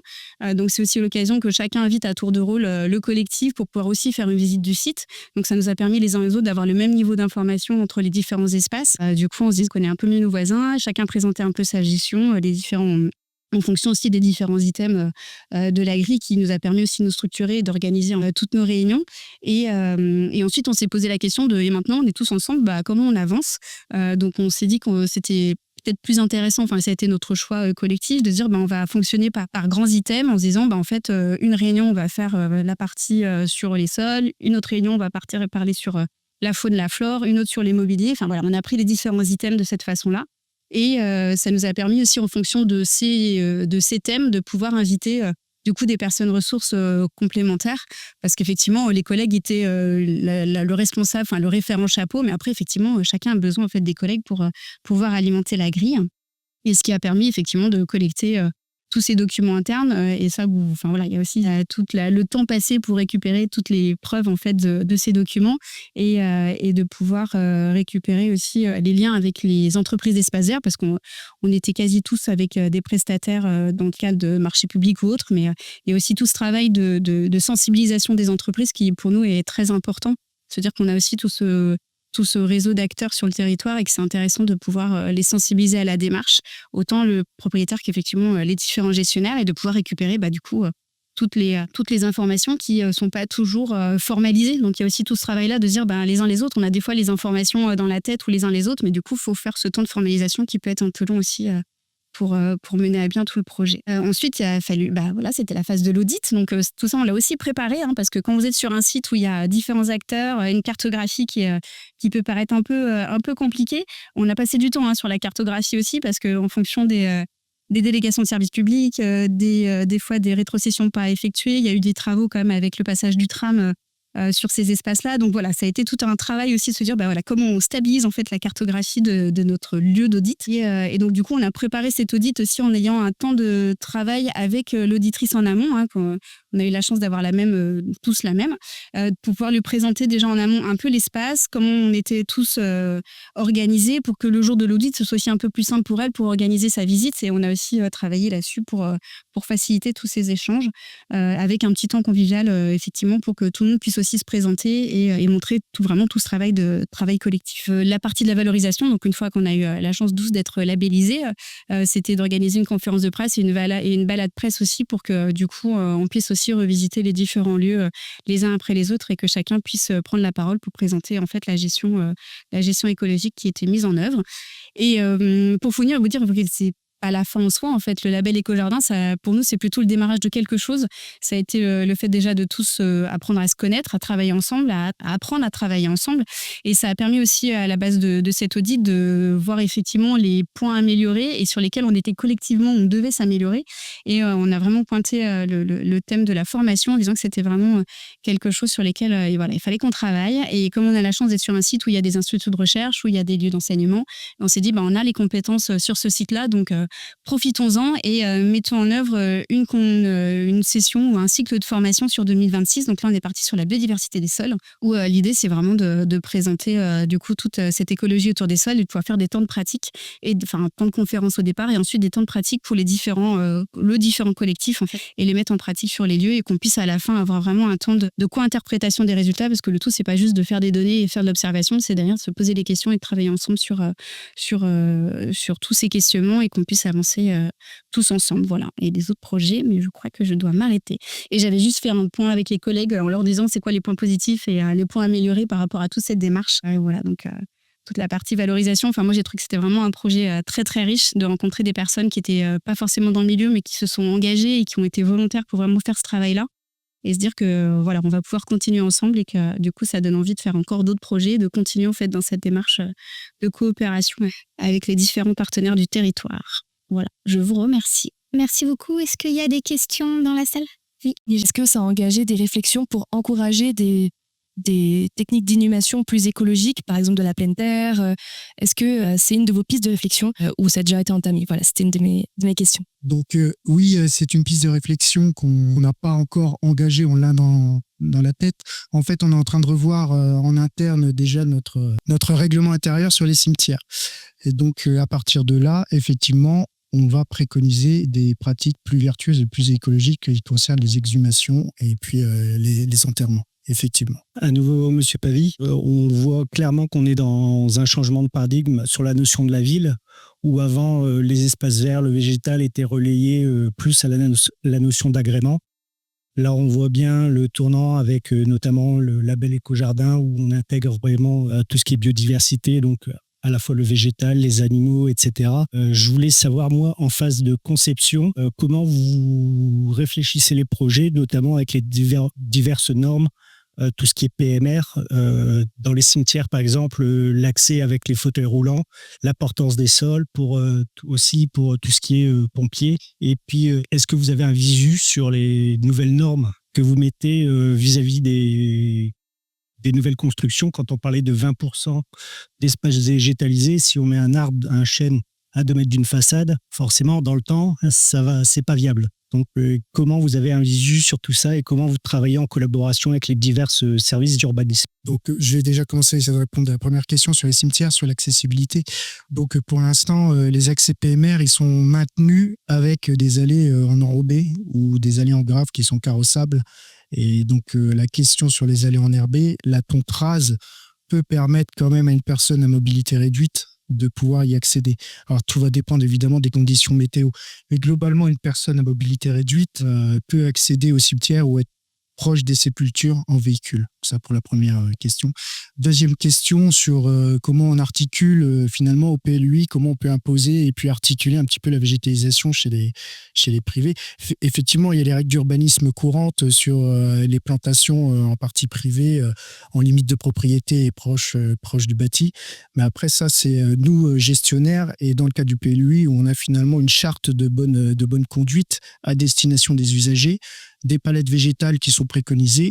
donc c'est aussi l'occasion que chacun invite à tour de rôle le collectif pour pouvoir aussi faire une visite du site. Donc ça nous a permis les uns et les autres d'avoir le même niveau d'information entre les différents espaces. Du coup on se dit qu'on connaît un peu mieux nos voisins, chacun présentait un peu sa gestion, les différents en fonction aussi des différents items de la grille, qui nous a permis aussi de nous structurer et d'organiser toutes nos réunions. Et ensuite, on s'est posé la question et maintenant, on est tous ensemble, comment on avance. Donc, on s'est dit que c'était peut-être plus intéressant, ça a été notre choix collectif, de dire on va fonctionner par grands items, en se disant en fait, une réunion, on va faire la partie sur les sols, une autre réunion, on va partir et parler sur la faune, la flore, une autre sur l'immobilier. On a pris les différents items de cette façon-là. Et ça nous a permis aussi, en fonction de ces thèmes, de pouvoir inviter du coup des personnes ressources complémentaires, parce qu'effectivement les collègues étaient le responsable, le référent chapeau, mais après effectivement chacun a besoin en fait des collègues pour pouvoir alimenter la grille, et ce qui a permis effectivement de collecter tous ces documents internes, et ça, il y a aussi le temps passé pour récupérer toutes les preuves en fait de ces documents, et de pouvoir récupérer aussi les liens avec les entreprises d'espace vert, parce qu'on était quasi tous avec des prestataires dans le cadre de marchés publics ou autres, mais il y a aussi tout ce travail de sensibilisation des entreprises qui pour nous est très important. C'est-à-dire qu'on a aussi tout ce réseau d'acteurs sur le territoire, et que c'est intéressant de pouvoir les sensibiliser à la démarche, autant le propriétaire qu'effectivement les différents gestionnaires, et de pouvoir récupérer du coup toutes les informations qui sont pas toujours formalisées. Donc il y a aussi tout ce travail-là de dire les uns les autres, on a des fois les informations dans la tête ou les uns les autres, mais du coup il faut faire ce temps de formalisation qui peut être un peu long aussi pour mener à bien tout le projet. Ensuite, il a fallu, c'était la phase de l'audit. Donc, tout ça, on l'a aussi préparé, parce que quand vous êtes sur un site où il y a différents acteurs, une cartographie qui peut paraître un peu compliquée, on a passé du temps sur la cartographie aussi, parce qu'en fonction des délégations de services publics, des fois des rétrocessions pas effectuées, il y a eu des travaux quand même avec le passage du tram sur ces espaces-là. Donc voilà, ça a été tout un travail aussi de se dire comment on stabilise en fait la cartographie de notre lieu d'audit. Et donc du coup, on a préparé cet audit aussi en ayant un temps de travail avec l'auditrice en amont. On a eu la chance d'avoir tous la même, pour pouvoir lui présenter déjà en amont un peu l'espace, comment on était tous organisés pour que le jour de l'audit, ce soit aussi un peu plus simple pour elle pour organiser sa visite. Et on a aussi travaillé là-dessus pour faciliter tous ces échanges, avec un petit temps convivial, effectivement, pour que tout le monde puisse aussi se présenter et montrer vraiment tout ce travail collectif. La partie de la valorisation, donc une fois qu'on a eu la chance tous d'être labellisés, c'était d'organiser une conférence de presse et une balade presse aussi, pour que du coup on puisse aussi revisiter les différents lieux les uns après les autres, et que chacun puisse prendre la parole pour présenter en fait la gestion écologique qui était mise en œuvre. Et pour finir, vous dire que c'est à la fin en soi, en fait, le label Éco-Jardin, ça, pour nous, c'est plutôt le démarrage de quelque chose. Ça a été le fait déjà de tous apprendre à se connaître, à travailler ensemble, à apprendre à travailler ensemble. Et ça a permis aussi, à la base de cet audit, de voir effectivement les points améliorés et sur lesquels on était collectivement, on devait s'améliorer. Et on a vraiment pointé le thème de la formation en disant que c'était vraiment quelque chose sur lesquels il fallait qu'on travaille. Et comme on a la chance d'être sur un site où il y a des instituts de recherche, où il y a des lieux d'enseignement, on s'est dit, on a les compétences sur ce site-là, donc profitons-en et mettons en œuvre une session ou un cycle de formation sur 2026. Donc là, on est parti sur la biodiversité des sols, où l'idée, c'est vraiment de présenter du coup toute cette écologie autour des sols, et de pouvoir faire des temps de pratique, un temps de conférence au départ, et ensuite des temps de pratique pour les différents collectifs, en fait, et les mettre en pratique sur les lieux, et qu'on puisse à la fin avoir vraiment un temps de co-interprétation des résultats, parce que le tout, c'est pas juste de faire des données et faire de l'observation, c'est derrière de se poser des questions et de travailler ensemble sur tous ces questionnements, et qu'on puisse avancer tous ensemble. Voilà. Et des autres projets, mais je crois que je dois m'arrêter. Et j'avais juste fait un point avec les collègues en leur disant c'est quoi les points positifs et les points améliorés par rapport à toute cette démarche. Voilà, donc toute la partie valorisation. Moi, j'ai trouvé que c'était vraiment un projet très, très riche, de rencontrer des personnes qui n'étaient pas forcément dans le milieu, mais qui se sont engagées et qui ont été volontaires pour vraiment faire ce travail-là. et se dire que voilà, on va pouvoir continuer ensemble et que du coup, ça donne envie de faire encore d'autres projets, de continuer en fait dans cette démarche de coopération avec les différents partenaires du territoire. Voilà, je vous remercie. Merci beaucoup. Est-ce qu'il y a des questions dans la salle? Oui. Est-ce que ça a engagé des réflexions pour encourager des techniques d'inhumation plus écologiques, par exemple de la pleine terre? Est-ce que c'est une de vos pistes de réflexion ou ça a déjà été entamé? Voilà, c'était une de mes questions. Donc oui, c'est une piste de réflexion qu'on n'a pas encore engagée, on l'a dans la tête. En fait, on est en train de revoir en interne déjà notre règlement intérieur sur les cimetières. Et donc, à partir de là, effectivement, on va préconiser des pratiques plus vertueuses et plus écologiques qui concernent les exhumations et puis les enterrements. Effectivement. À nouveau, Monsieur Pavy, on voit clairement qu'on est dans un changement de paradigme sur la notion de la ville, où avant, les espaces verts, le végétal étaient relayés plus à la notion d'agrément. Là, on voit bien le tournant avec notamment le label éco-jardin, où on intègre vraiment tout ce qui est biodiversité, donc à la fois le végétal, les animaux, etc. Je voulais savoir, moi, en phase de conception, comment vous réfléchissez les projets, notamment avec les diverses normes, tout ce qui est PMR, dans les cimetières, par exemple, l'accès avec les fauteuils roulants, l'importance des sols aussi pour tout ce qui est pompiers. Et puis, est-ce que vous avez un visu sur les nouvelles normes que vous mettez vis-à-vis des nouvelles constructions? Quand on parlait de 20% d'espace végétalisé, si on met un arbre, un chêne à 2 mètres d'une façade, forcément, dans le temps, c'est pas viable. Donc, comment vous avez un visu sur tout ça et comment vous travaillez en collaboration avec les divers services d'urbanisme? Donc, je vais déjà commencer à répondre à la première question sur les cimetières, sur l'accessibilité. Donc, pour l'instant, les accès PMR, ils sont maintenus avec des allées en enrobé ou des allées en grave qui sont carrossables. Et donc, la question sur les allées enherbées, la tonte rase peut permettre quand même à une personne à mobilité réduite de pouvoir y accéder. Alors, tout va dépendre évidemment des conditions météo. Mais globalement, une personne à mobilité réduite peut accéder au cimetière ou être proche des sépultures en véhicule. Ça pour la première question. Deuxième question sur comment on articule finalement au PLUI, comment on peut imposer et puis articuler un petit peu la végétalisation chez les privés. Effectivement, il y a les règles d'urbanisme courantes sur les plantations en partie privée, en limite de propriété et proche du bâti. Mais après ça, c'est nous gestionnaires et dans le cas du PLUI où on a finalement une charte de bonne conduite à destination des usagers, des palettes végétales qui sont préconisées.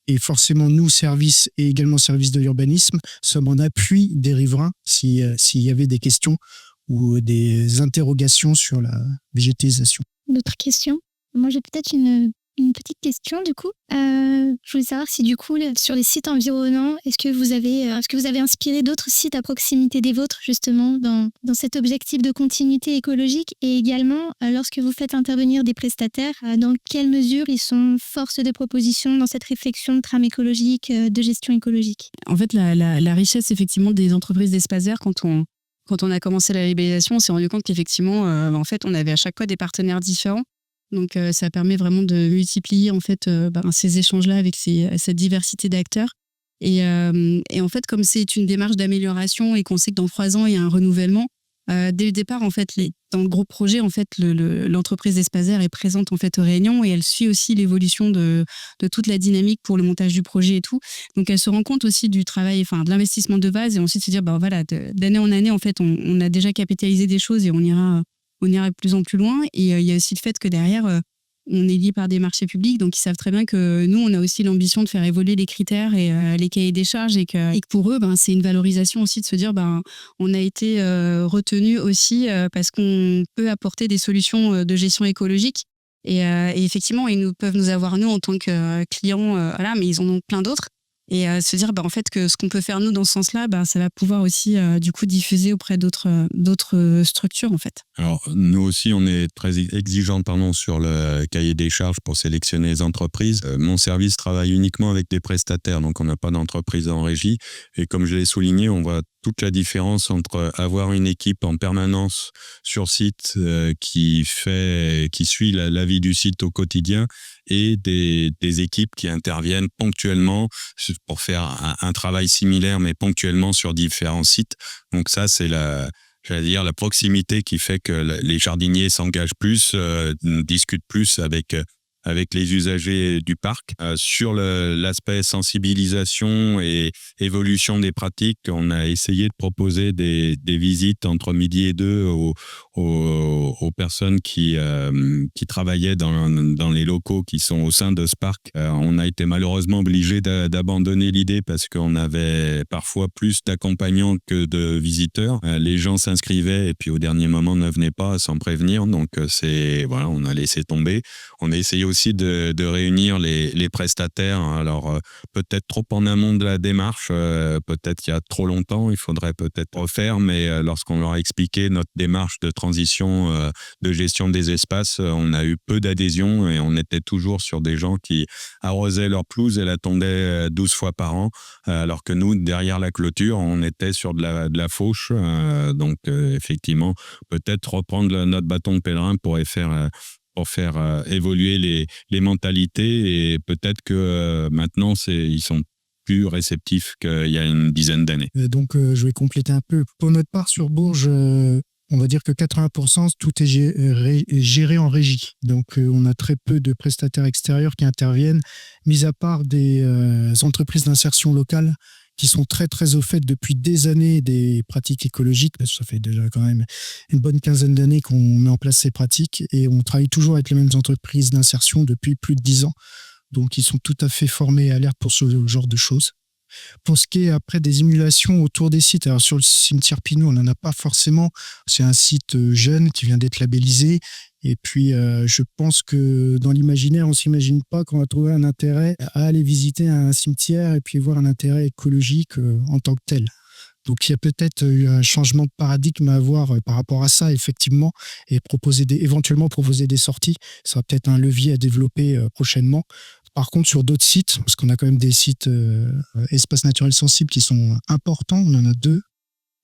Et forcément, nous, services et également services de l'urbanisme, sommes en appui des riverains s'il y avait des questions ou des interrogations sur la végétalisation. D'autres questions? Moi, j'ai peut-être une petite question du coup. Je voulais savoir si du coup, sur les sites environnants, est-ce que vous avez inspiré d'autres sites à proximité des vôtres justement dans cet objectif de continuité écologique et également lorsque vous faites intervenir des prestataires, dans quelle mesure ils sont force de proposition dans cette réflexion de trame écologique, de gestion écologique? En fait, la richesse effectivement des entreprises d'espace vert, quand on a commencé la labellisation, on s'est rendu compte qu'effectivement, en fait, on avait à chaque fois des partenaires différents. Donc, ça permet vraiment de multiplier en fait ces échanges-là avec cette diversité d'acteurs. Et en fait, comme c'est une démarche d'amélioration et qu'on sait que dans 3 ans, il y a un renouvellement, dès le départ, en fait, dans le gros projet, en fait, l'entreprise d'Espace Vert est présente en fait aux réunions et elle suit aussi l'évolution de toute la dynamique pour le montage du projet et tout. Donc, elle se rend compte aussi du travail, enfin, de l'investissement de base et ensuite se dire, voilà, d'année en année, en fait, on a déjà capitalisé des choses et on ira de plus en plus loin. Et il y a aussi le fait que derrière, on est lié par des marchés publics, donc ils savent très bien que nous, on a aussi l'ambition de faire évoluer les critères et les cahiers des charges et que pour eux, c'est une valorisation aussi de se dire, on a été retenu aussi parce qu'on peut apporter des solutions de gestion écologique. Et effectivement, ils peuvent nous avoir, nous, en tant que clients, mais ils en ont plein d'autres. Et se dire en fait que ce qu'on peut faire nous dans ce sens-là, ça va pouvoir aussi du coup diffuser auprès d'autres structures en fait. Alors nous aussi on est très exigeant sur le cahier des charges pour sélectionner les entreprises. Mon service travaille uniquement avec des prestataires, donc on n'a pas d'entreprise en régie. Et comme je l'ai souligné, on voit toute la différence entre avoir une équipe en permanence sur site qui suit la vie du site au quotidien et des équipes qui interviennent ponctuellement pour faire un travail similaire mais ponctuellement sur différents sites. Donc ça, c'est la proximité qui fait que les jardiniers s'engagent plus, discutent plus avec avec les usagers du parc. Sur l'aspect sensibilisation et évolution des pratiques, on a essayé de proposer des visites entre midi et 2 aux personnes qui travaillaient dans les locaux qui sont au sein de ce parc. On a été malheureusement obligé d'abandonner l'idée parce qu'on avait parfois plus d'accompagnants que de visiteurs. Les gens s'inscrivaient et puis au dernier moment ne venaient pas sans prévenir. Donc voilà, on a laissé tomber. On a essayé aussi de réunir les prestataires. Alors peut-être trop en amont de la démarche, peut-être il y a trop longtemps, il faudrait peut-être refaire, mais lorsqu'on leur a expliqué notre démarche de transition de gestion des espaces, on a eu peu d'adhésion et on était toujours sur des gens qui arrosaient leur pelouse et la tondaient 12 fois par an, alors que nous, derrière la clôture, on était sur de la fauche. Donc effectivement, peut-être reprendre notre bâton de pèlerin pour faire évoluer les mentalités, et peut-être que maintenant, ils sont plus réceptifs qu'il y a une dizaine d'années. Donc, je vais compléter un peu. Pour notre part, sur Bourges, on va dire que 80%, tout est géré en régie. Donc, on a très peu de prestataires extérieurs qui interviennent, mis à part des entreprises d'insertion locale qui sont très, très au fait depuis des années des pratiques écologiques, parce que ça fait déjà quand même une bonne quinzaine d'années qu'on met en place ces pratiques, et on travaille toujours avec les mêmes entreprises d'insertion depuis plus de 10 ans. Donc, ils sont tout à fait formés et alertes pour ce genre de choses. Pour ce qui est après des émulations autour des sites, alors sur le cimetière Pinault, on n'en a pas forcément. C'est un site jeune qui vient d'être labellisé. Et puis, je pense que dans l'imaginaire, on ne s'imagine pas qu'on va trouver un intérêt à aller visiter un cimetière et puis voir un intérêt écologique en tant que tel. Donc, il y a peut-être eu un changement de paradigme à avoir par rapport à ça, effectivement, et éventuellement proposer des sorties. Ça sera peut-être un levier à développer prochainement. Par contre, sur d'autres sites, parce qu'on a quand même des sites espaces naturels sensibles qui sont importants, on en a 2.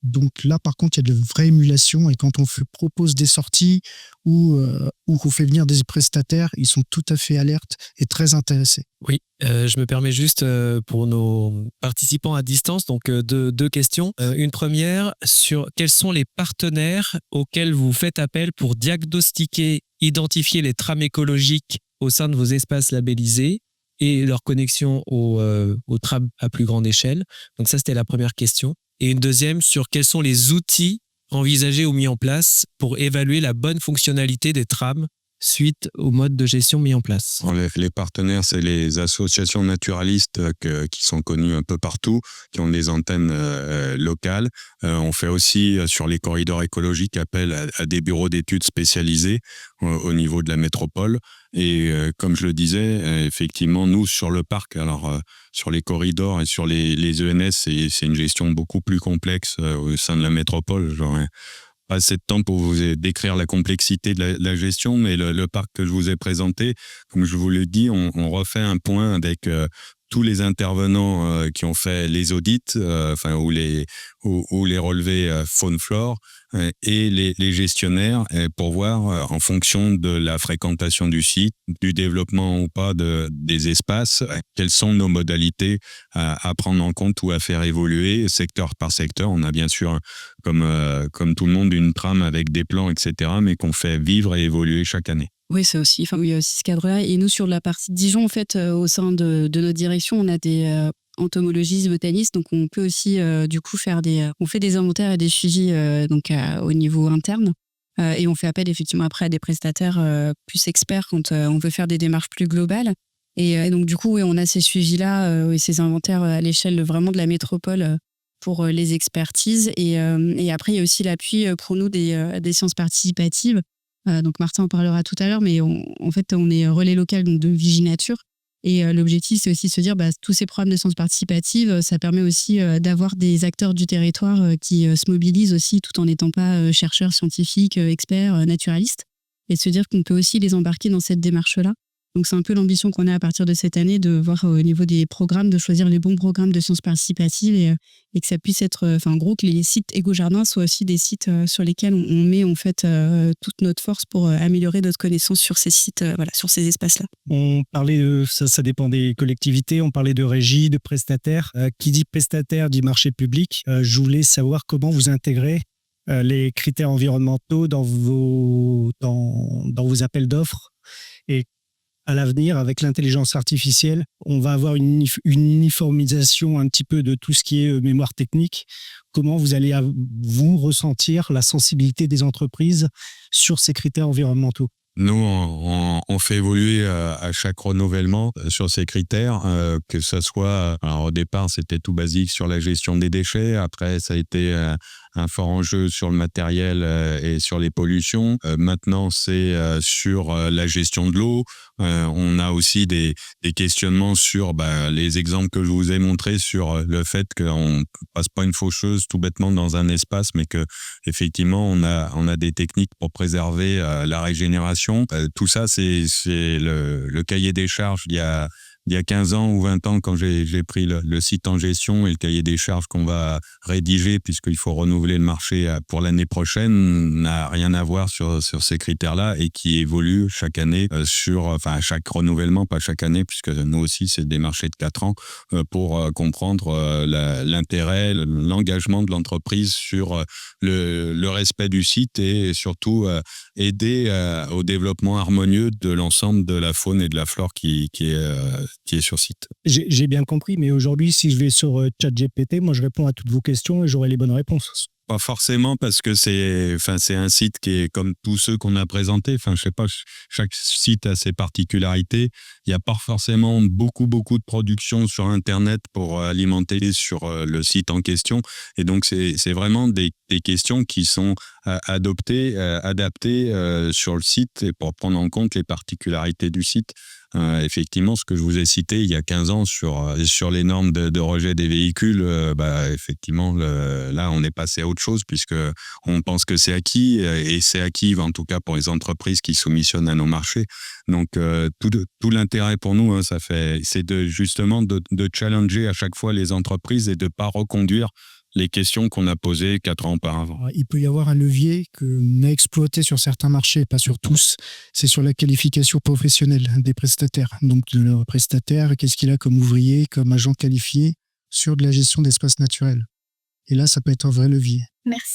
Donc là, par contre, il y a de vraies émulations, et quand on propose des sorties ou qu'on fait venir des prestataires, ils sont tout à fait alertes et très intéressés. Oui, je me permets juste pour nos participants à distance, donc deux questions. Une première, sur quels sont les partenaires auxquels vous faites appel pour diagnostiquer, identifier les trames écologiques au sein de vos espaces labellisés et leur connexion aux trames à plus grande échelle. Donc ça, c'était la première question. Et une deuxième, sur quels sont les outils envisagés ou mis en place pour évaluer la bonne fonctionnalité des trames suite au mode de gestion mis en place. Les partenaires, c'est les associations naturalistes qui sont connues un peu partout, qui ont des antennes locales. On fait aussi, sur les corridors écologiques, appel à des bureaux d'études spécialisés au niveau de la métropole. Et comme je le disais, effectivement, nous, sur le parc, alors sur les corridors et sur les ENS, c'est une gestion beaucoup plus complexe au sein de la métropole. J'aurais pas assez de temps pour vous décrire la complexité de la gestion, mais le parc que je vous ai présenté, comme je vous l'ai dit, on refait un point avec tous les intervenants qui ont fait les audits, ou les relevés faune-flore, et les gestionnaires, pour voir en fonction de la fréquentation du site, du développement ou pas des espaces, quelles sont nos modalités à prendre en compte ou à faire évoluer secteur par secteur. On a bien sûr, comme tout le monde, une trame avec des plans, etc., mais qu'on fait vivre et évoluer chaque année. Oui, c'est aussi, il y a aussi ce cadre-là. Et nous, sur la partie Dijon, en fait, au sein de notre direction, on a des entomologistes, botanistes, donc on peut aussi du coup on fait des inventaires et des suivis au niveau interne, et on fait appel effectivement après à des prestataires plus experts quand on veut faire des démarches plus globales. Et donc du coup, oui, on a ces suivis-là et ces inventaires à l'échelle vraiment de la métropole pour les expertises. Et après, il y a aussi l'appui pour nous des sciences participatives. Donc Martin en parlera tout à l'heure, mais en fait, on est relais local donc de Viginature. Et l'objectif, c'est aussi de se dire, tous ces programmes de sciences participatives, ça permet aussi d'avoir des acteurs du territoire qui se mobilisent aussi, tout en n'étant pas chercheurs, scientifiques, experts, naturalistes, et de se dire qu'on peut aussi les embarquer dans cette démarche-là. Donc c'est un peu l'ambition qu'on a à partir de cette année, de voir au niveau des programmes, de choisir les bons programmes de sciences participatives, et que ça puisse être, en gros, que les sites éco-jardins soient aussi des sites sur lesquels on met en fait toute notre force pour améliorer notre connaissance sur ces sites, sur ces espaces-là. On parlait de ça dépend des collectivités, on parlait de régie, de prestataires. Qui dit prestataire dit marché public. Je voulais savoir comment vous intégrez les critères environnementaux dans vos appels d'offres, et à l'avenir, avec l'intelligence artificielle, on va avoir une uniformisation un petit peu de tout ce qui est mémoire technique. Comment vous allez, vous, ressentir la sensibilité des entreprises sur ces critères environnementaux? Nous, on fait évoluer à chaque renouvellement sur ces critères, que ce soit, alors au départ, c'était tout basique sur la gestion des déchets. Après, ça a été un fort enjeu sur le matériel et sur les pollutions. Maintenant, c'est sur la gestion de l'eau. On a aussi des questionnements sur les exemples que je vous ai montrés sur le fait qu'on ne passe pas une faucheuse tout bêtement dans un espace, mais que effectivement on a des techniques pour préserver la régénération. Tout ça, c'est le cahier des charges il y a 15 ans ou 20 ans, quand j'ai pris le site en gestion, et le cahier des charges qu'on va rédiger, puisqu'il faut renouveler le marché pour l'année prochaine, n'a rien à voir sur ces critères-là, et qui évolue chaque année chaque renouvellement, pas chaque année, puisque nous aussi, c'est des marchés de 4 ans, pour comprendre l'intérêt, l'engagement de l'entreprise sur le respect du site, et surtout aider au développement harmonieux de l'ensemble de la faune et de la flore qui est sur site. J'ai bien compris, mais aujourd'hui, si je vais sur ChatGPT, moi, je réponds à toutes vos questions et j'aurai les bonnes réponses. Pas forcément, parce que c'est un site qui est comme tous ceux qu'on a présentés. Je sais pas, chaque site a ses particularités. Il n'y a pas forcément beaucoup de production sur Internet pour alimenter sur le site en question. Et donc, c'est vraiment des questions qui sont adaptées sur le site, et pour prendre en compte les particularités du site. Effectivement, ce que je vous ai cité il y a 15 ans sur les normes de rejet des véhicules, effectivement, là, on est passé à autre chose, puisque on pense que c'est acquis, et c'est acquis, en tout cas pour les entreprises qui soumissionnent à nos marchés. Donc, tout l'intérêt pour nous, c'est justement de challenger à chaque fois les entreprises et de ne pas reconduire les questions qu'on a posées 4 ans auparavant. Il peut y avoir un levier qu'on a exploité sur certains marchés, pas sur tous. C'est sur la qualification professionnelle des prestataires. Donc, le prestataire, qu'est-ce qu'il a comme ouvrier, comme agent qualifié sur de la gestion d'espaces naturels. Et là, ça peut être un vrai levier. Merci.